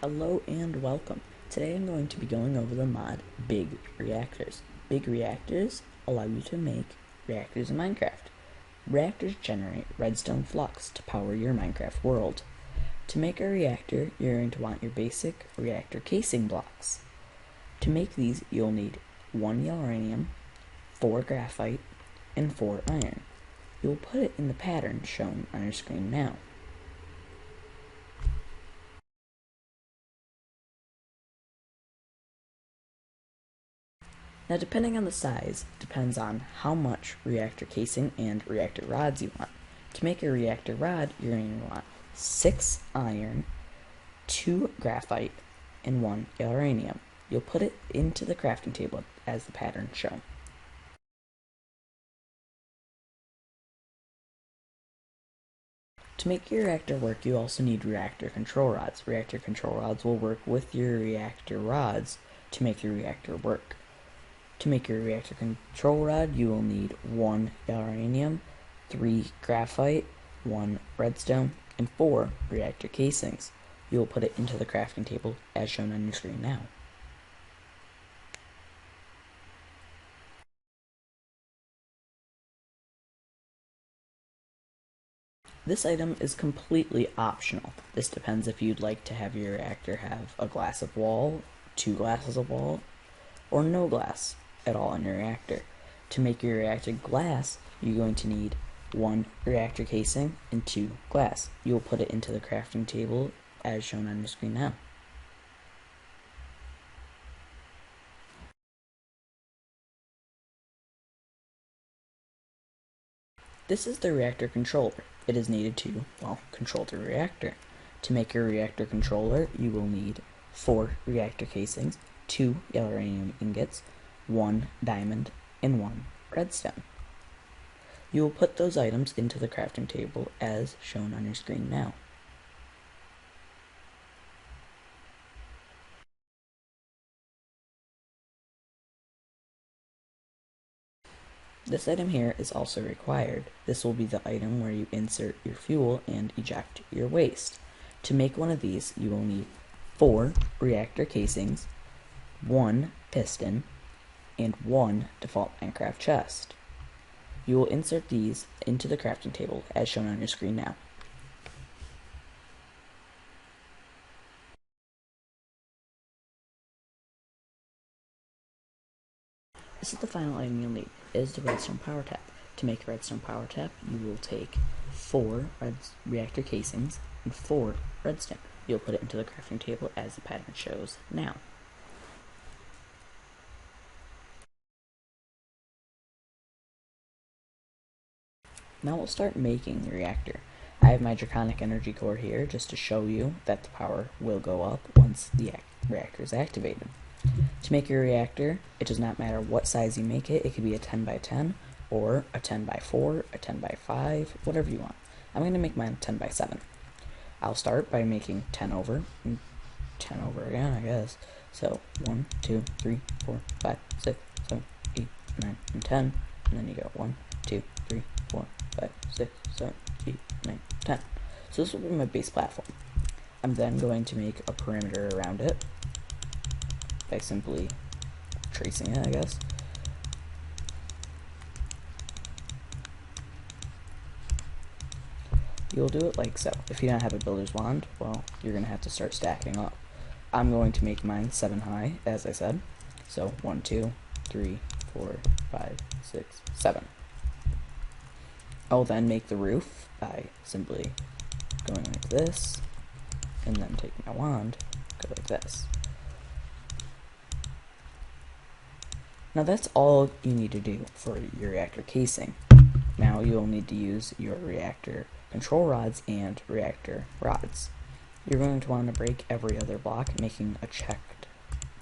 Hello and welcome. Today I'm going to be going over the mod BigReactors. BigReactors allow you to make reactors in Minecraft. Reactors generate redstone flux to power your Minecraft world. To make a reactor, you're going to want your basic reactor casing blocks. To make these, you'll need 1 uranium, 4 graphite, and 4 iron. You'll put it in the pattern shown on your screen now. Now, depending on the size, depends on how much reactor casing and reactor rods you want. To make a reactor rod, you're going to want 6 iron, 2 graphite, and 1 uranium. You'll put it into the crafting table as the pattern shown. To make your reactor work, you also need reactor control rods. Reactor control rods will work with your reactor rods to make your reactor work. To make your reactor control rod, you will need 1 uranium, 3 graphite, 1 redstone, and 4 reactor casings. You will put it into the crafting table as shown on your screen now. This item is completely optional. This depends if you'd like to have your reactor have a glass of wall, 2 glasses of wall, or no glass at all in your reactor. To make your reactor glass, you're going to need 1 reactor casing and 2 glass. You will put it into the crafting table as shown on your screen now. This is the reactor controller. It is needed to, control the reactor. To make your reactor controller, you will need 4 reactor casings, 2 uranium ingots, 1 diamond, and 1 redstone. You will put those items into the crafting table as shown on your screen now. This item here is also required. This will be the item where you insert your fuel and eject your waste. To make one of these, you will need 4 reactor casings, 1 piston, and 1 default Minecraft chest. You will insert these into the crafting table as shown on your screen now. This is the final item you'll need. It is the redstone power tap. To make a redstone power tap, you will take 4 reactor casings and 4 redstone. You'll put it into the crafting table as the pattern shows now. Now we'll start making the reactor. I have my draconic energy core here just to show you that the power will go up once the reactor is activated. To make your reactor, it does not matter what size you make it. It could be a 10 by 10 or a 10 by 4, a 10 by 5, whatever you want. I'm going to make mine 10 by 7. I'll start by making 10 over and 10 over again, I guess. So 1, 2, 3, 4, 5, 6, 7, 8, 9, and 10. And then you go 1, 2, 3, 4, 5, 6, 7, 8, 9, 10. So this will be my base platform. I'm then going to make a perimeter around it by simply tracing it, I guess. You'll do it like so. If you don't have a builder's wand, well, you're going to have to start stacking up. I'm going to make mine 7 high, as I said. So 1, 2, 3, 4, 5, 6, 7. I'll then make the roof by simply going like this, and then taking my wand, go like this. Now that's all you need to do for your reactor casing. Now you'll need to use your reactor control rods and reactor rods. You're going to want to break every other block, making a checked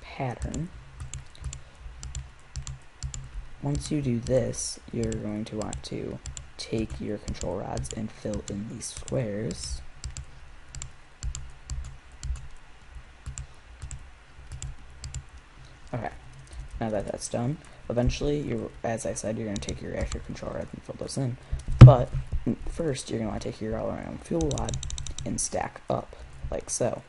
pattern. Once you do this, you're going to want to take your control rods and fill in these squares. Okay. Now that that's done, eventually, as I said, you're going to take your reactor control rod and fill those in. But first, you're going to want to take your all-around fuel rod and stack up, like so.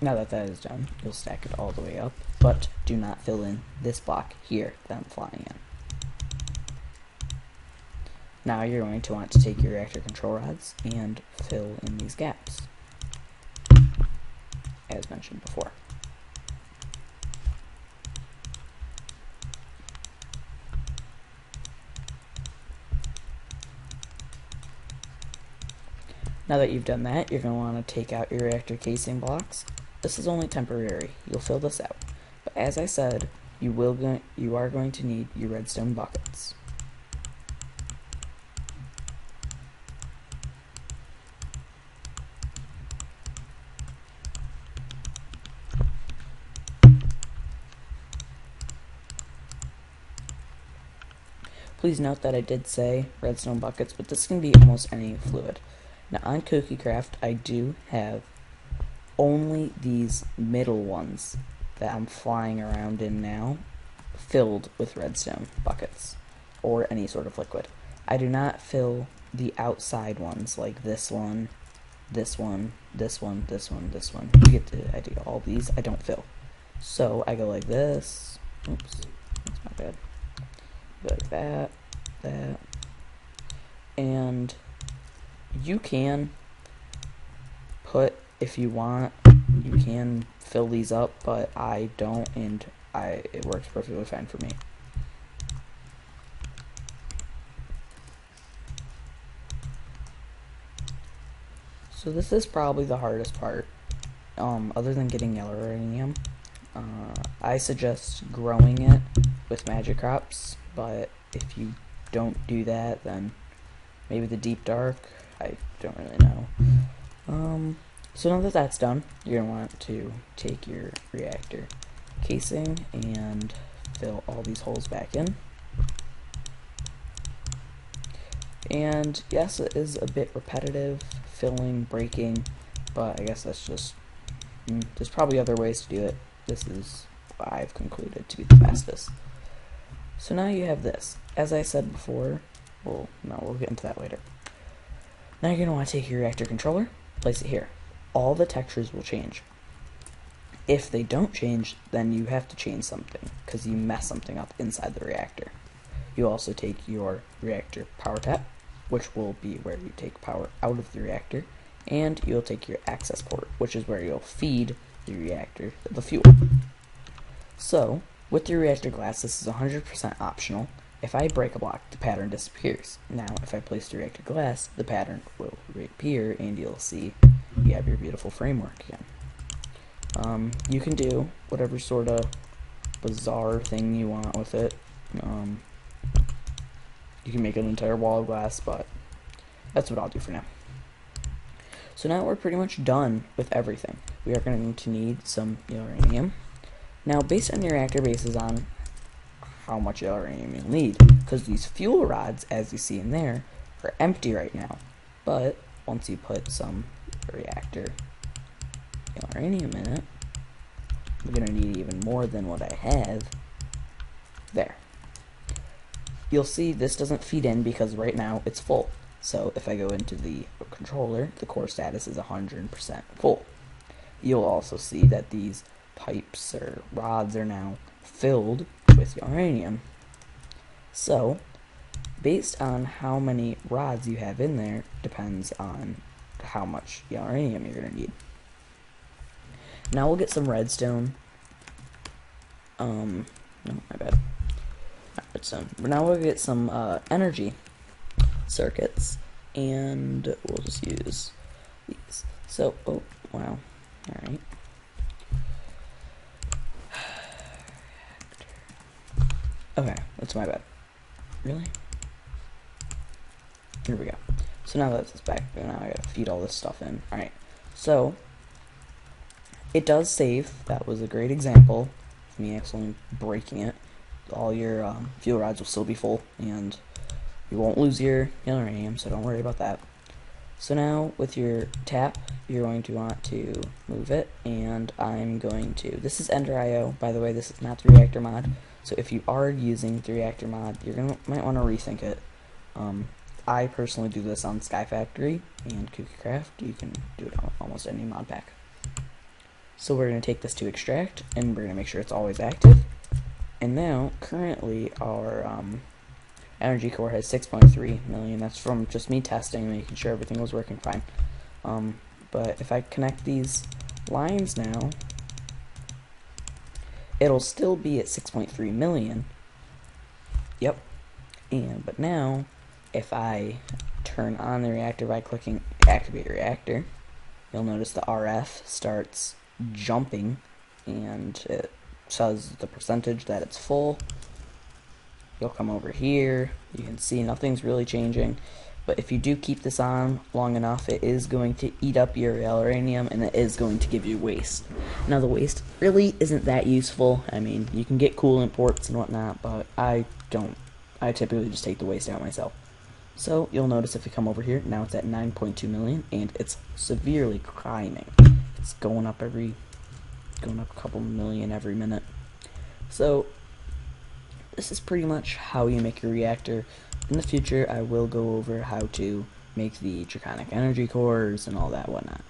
Now that that is done, you'll stack it all the way up, but do not fill in this block here that I'm flying in. Now you're going to want to take your reactor control rods and fill in these gaps, as mentioned before. Now that you've done that, you're going to want to take out your reactor casing blocks. This is only temporary. You'll fill this out. But as I said, you are going to need your redstone buckets. Please note that I did say redstone buckets, but this can be almost any fluid. Now on CookieCraft, I do have only these middle ones that I'm flying around in now filled with redstone buckets or any sort of liquid. I do not fill the outside ones like this one, this one, this one, this one, this one. You get the idea. All these I don't fill. So I go like this. Oops, that's my bad. Go like that, that, and you can put, if you want, you can fill these up, but I don't, and it works perfectly fine for me. So this is probably the hardest part, other than getting yellow uranium. I suggest growing it with magic crops, but if you don't do that, then maybe the deep dark, I don't really know. So now that that's done, you're going to want to take your reactor casing and fill all these holes back in. And yes, it is a bit repetitive, filling, breaking, but I guess that's just, there's probably other ways to do it. This is what I've concluded to be the fastest. So now you have this. As I said before, we'll get into that later. Now you're going to want to take your reactor controller, place it here. All the textures will change. If they don't change, then you have to change something, because you mess something up inside the reactor. You also take your reactor power tap, which will be where you take power out of the reactor, and you'll take your access port, which is where you'll feed the reactor the fuel. So, with your reactor glass, this is 100% optional. If I break a block, the pattern disappears. Now, if I place the reactor glass, the pattern will reappear, and you'll see you have your beautiful framework again. You can do whatever sort of bizarre thing you want with it. You can make an entire wall of glass, but that's what I'll do for now. So now we're pretty much done with everything. We are going to need some uranium. Now, based on your reactor bases on how much uranium you'll need, because these fuel rods, as you see in there, are empty right now. But once you put some reactor uranium in it, we're going to need even more than what I have. There. You'll see this doesn't feed in because right now it's full. So if I go into the controller, the core status is 100% full. You'll also see that these pipes or rods are now filled with uranium. So based on how many rods you have in there depends on how much uranium you're going to need. Now we'll get some redstone. No, my bad. Not redstone. But now we'll get some energy circuits, and we'll just use these. So, oh, wow. Alright. Okay, that's my bad. Really? Here we go. So now that it's back, now I gotta feed all this stuff in. Alright, so it does save. That was a great example of me actually breaking it. All your fuel rods will still be full, and you won't lose your uranium, so don't worry about that. So now with your tap, you're going to want to move it, and I'm going to, this is Ender.io, by the way, this is not the Reactor mod, so if you are using the Reactor mod, might want to rethink it. I personally do this on Sky Factory and KookieCraft. You can do it on almost any mod pack. So we're going to take this to extract, and we're going to make sure it's always active. And now, currently, our energy core has 6.3 million. That's from just me testing, making sure everything was working fine. But if I connect these lines now, it'll still be at 6.3 million. Yep. But now, if I turn on the reactor by clicking activate reactor, you'll notice the RF starts jumping, and it says the percentage that it's full. You'll come over here, you can see nothing's really changing, but if you do keep this on long enough, it is going to eat up your uranium, and it is going to give you waste. Now the waste really isn't that useful. I mean, you can get coolant ports and whatnot, but I typically just take the waste out myself. So you'll notice if we come over here, now it's at 9.2 million, and it's severely climbing. It's going up a couple million every minute. So this is pretty much how you make your reactor. In the future, I will go over how to make the draconic energy cores and all that whatnot.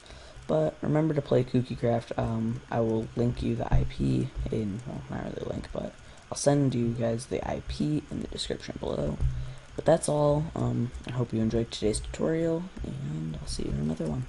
But remember to play KookieCraft. I will link you the IP in, well, not really link, but I'll send you guys the IP in the description below. But that's all. I hope you enjoyed today's tutorial, and I'll see you in another one.